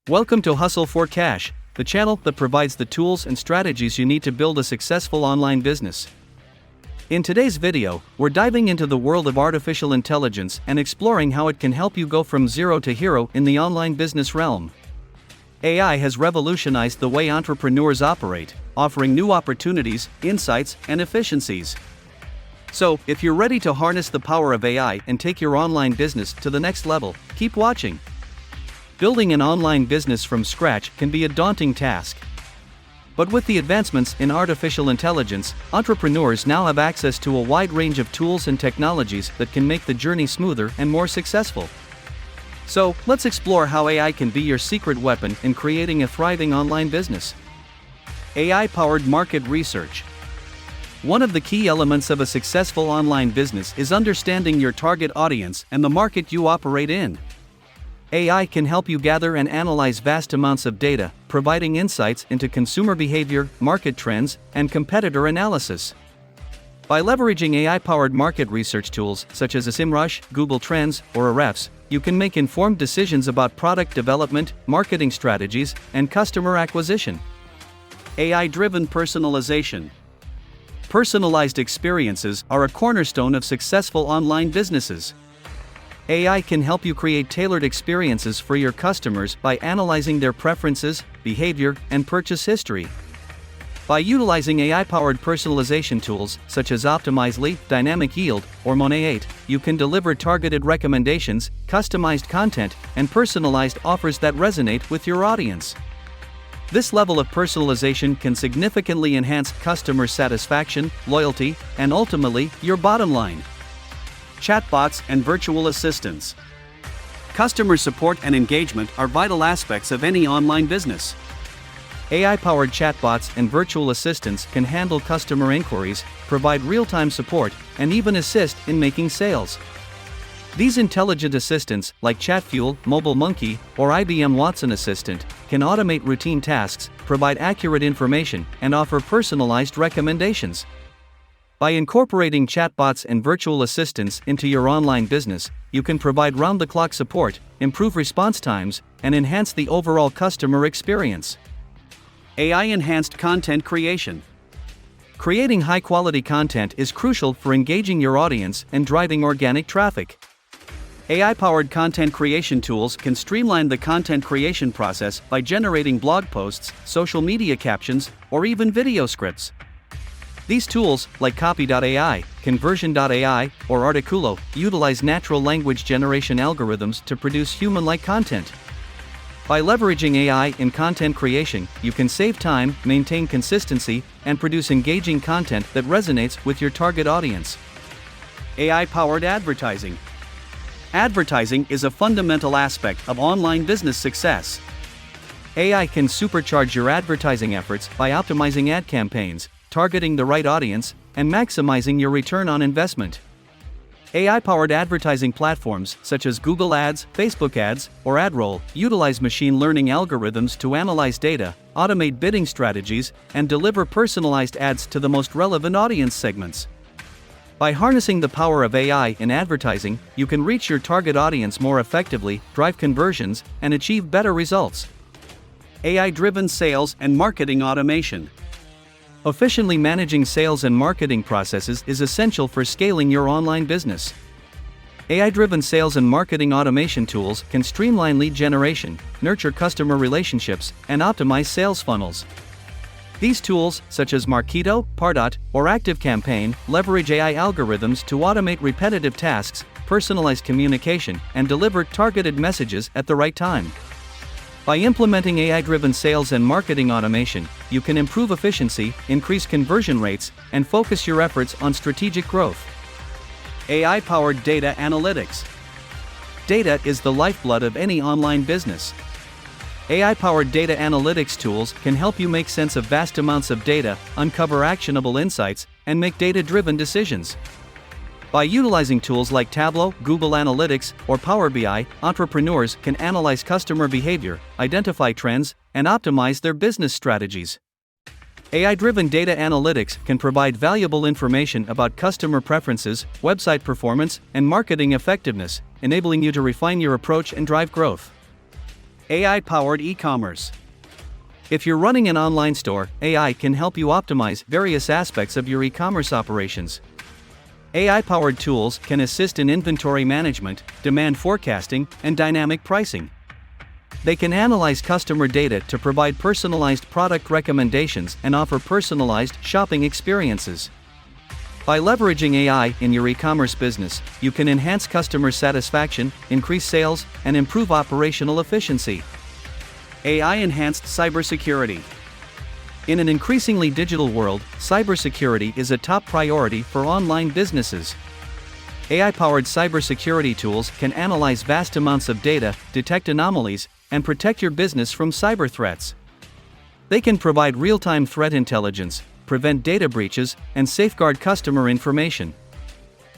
Welcome to Hustle for Cash, the channel that provides the tools and strategies you need to build a successful online business. In today's video, we're diving into the world of artificial intelligence and exploring how it can help you go from zero to hero in the online business realm. AI has revolutionized the way entrepreneurs operate, offering new opportunities, insights, and efficiencies. So, if you're ready to harness the power of AI and take your online business to the next level, keep watching. Building an online business from scratch can be a daunting task. But with the advancements in artificial intelligence, entrepreneurs now have access to a wide range of tools and technologies that can make the journey smoother and more successful. So, let's explore how AI can be your secret weapon in creating a thriving online business. AI-powered market research. One of the key elements of a successful online business is understanding your target audience and the market you operate in. AI can help you gather and analyze vast amounts of data, providing insights into consumer behavior, market trends, and competitor analysis. By leveraging AI-powered market research tools such as SEMrush, Google Trends, or Ahrefs, you can make informed decisions about product development, marketing strategies, and customer acquisition. AI-driven personalization. Personalized experiences are a cornerstone of successful online businesses. AI can help you create tailored experiences for your customers by analyzing their preferences, behavior, and purchase history. By utilizing AI-powered personalization tools such as Optimizely, Dynamic Yield, or Monet 8, you can deliver targeted recommendations, customized content, and personalized offers that resonate with your audience. This level of personalization can significantly enhance customer satisfaction, loyalty, and ultimately, your bottom line. Chatbots and virtual assistants. Customer support and engagement are vital aspects of any online business. AI-powered chatbots and virtual assistants can handle customer inquiries, provide real-time support, and even assist in making sales. These intelligent assistants, like ChatFuel, Mobile Monkey, or IBM Watson Assistant, can automate routine tasks, provide accurate information, and offer personalized recommendations. By incorporating chatbots and virtual assistants into your online business, you can provide round-the-clock support, improve response times, and enhance the overall customer experience. AI-enhanced content creation. Creating high-quality content is crucial for engaging your audience and driving organic traffic. AI-powered content creation tools can streamline the content creation process by generating blog posts, social media captions, or even video scripts. These tools, like Copy.ai, Conversion.ai, or Articulo, utilize natural language generation algorithms to produce human-like content. By leveraging AI in content creation, you can save time, maintain consistency, and produce engaging content that resonates with your target audience. AI-powered advertising. Advertising is a fundamental aspect of online business success. AI can supercharge your advertising efforts by optimizing ad campaigns, targeting the right audience, and maximizing your return on investment. AI-powered advertising platforms such as Google Ads, Facebook Ads, or AdRoll utilize machine learning algorithms to analyze data, automate bidding strategies, and deliver personalized ads to the most relevant audience segments. By harnessing the power of AI in advertising, you can reach your target audience more effectively, drive conversions, and achieve better results. AI-driven sales and marketing automation. Efficiently managing sales and marketing processes is essential for scaling your online business. AI-driven sales and marketing automation tools can streamline lead generation, nurture customer relationships, and optimize sales funnels. These tools, such as Marketo, Pardot, or ActiveCampaign, leverage AI algorithms to automate repetitive tasks, personalize communication, and deliver targeted messages at the right time. By implementing AI-driven sales and marketing automation, you can improve efficiency, increase conversion rates, and focus your efforts on strategic growth. AI-powered data analytics. Data is the lifeblood of any online business. AI-powered data analytics tools can help you make sense of vast amounts of data, uncover actionable insights, and make data-driven decisions. By utilizing tools like Tableau, Google Analytics, or Power BI, entrepreneurs can analyze customer behavior, identify trends, and optimize their business strategies. AI-driven data analytics can provide valuable information about customer preferences, website performance, and marketing effectiveness, enabling you to refine your approach and drive growth. AI-powered e-commerce. If you're running an online store, AI can help you optimize various aspects of your e-commerce operations. AI-powered tools can assist in inventory management, demand forecasting, and dynamic pricing. They can analyze customer data to provide personalized product recommendations and offer personalized shopping experiences. By leveraging AI in your e-commerce business, you can enhance customer satisfaction, increase sales, and improve operational efficiency. AI-enhanced cybersecurity. In an increasingly digital world, cybersecurity is a top priority for online businesses. AI-powered cybersecurity tools can analyze vast amounts of data, detect anomalies, and protect your business from cyber threats. They can provide real-time threat intelligence, prevent data breaches, and safeguard customer information.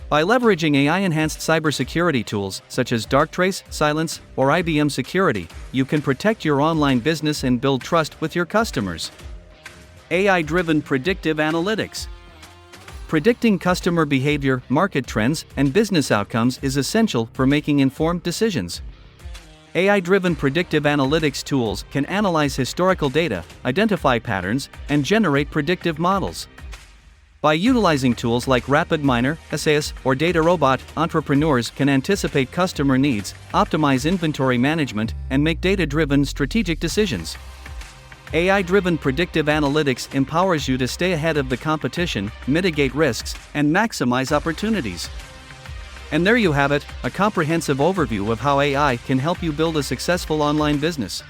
By leveraging AI-enhanced cybersecurity tools such as Darktrace, Silence, or IBM Security, you can protect your online business and build trust with your customers. AI-driven predictive analytics. Predicting customer behavior, market trends, and business outcomes is essential for making informed decisions. AI-driven predictive analytics tools can analyze historical data, identify patterns, and generate predictive models. By utilizing tools like RapidMiner, SAS, or DataRobot, entrepreneurs can anticipate customer needs, optimize inventory management, and make data-driven strategic decisions. AI-driven predictive analytics empowers you to stay ahead of the competition, mitigate risks, and maximize opportunities. And there you have it, a comprehensive overview of how AI can help you build a successful online business.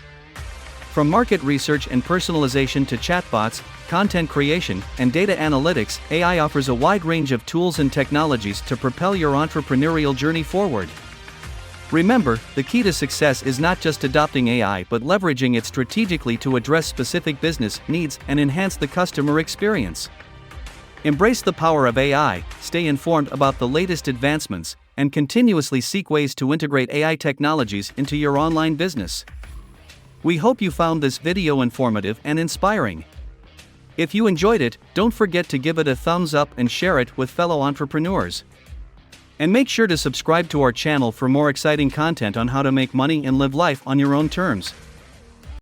From market research and personalization to chatbots, content creation, and data analytics, AI offers a wide range of tools and technologies to propel your entrepreneurial journey forward. Remember, the key to success is not just adopting AI but leveraging it strategically to address specific business needs and enhance the customer experience. Embrace the power of AI, stay informed about the latest advancements, and continuously seek ways to integrate AI technologies into your online business. We hope you found this video informative and inspiring. If you enjoyed it, don't forget to give it a thumbs up and share it with fellow entrepreneurs. And make sure to subscribe to our channel for more exciting content on how to make money and live life on your own terms.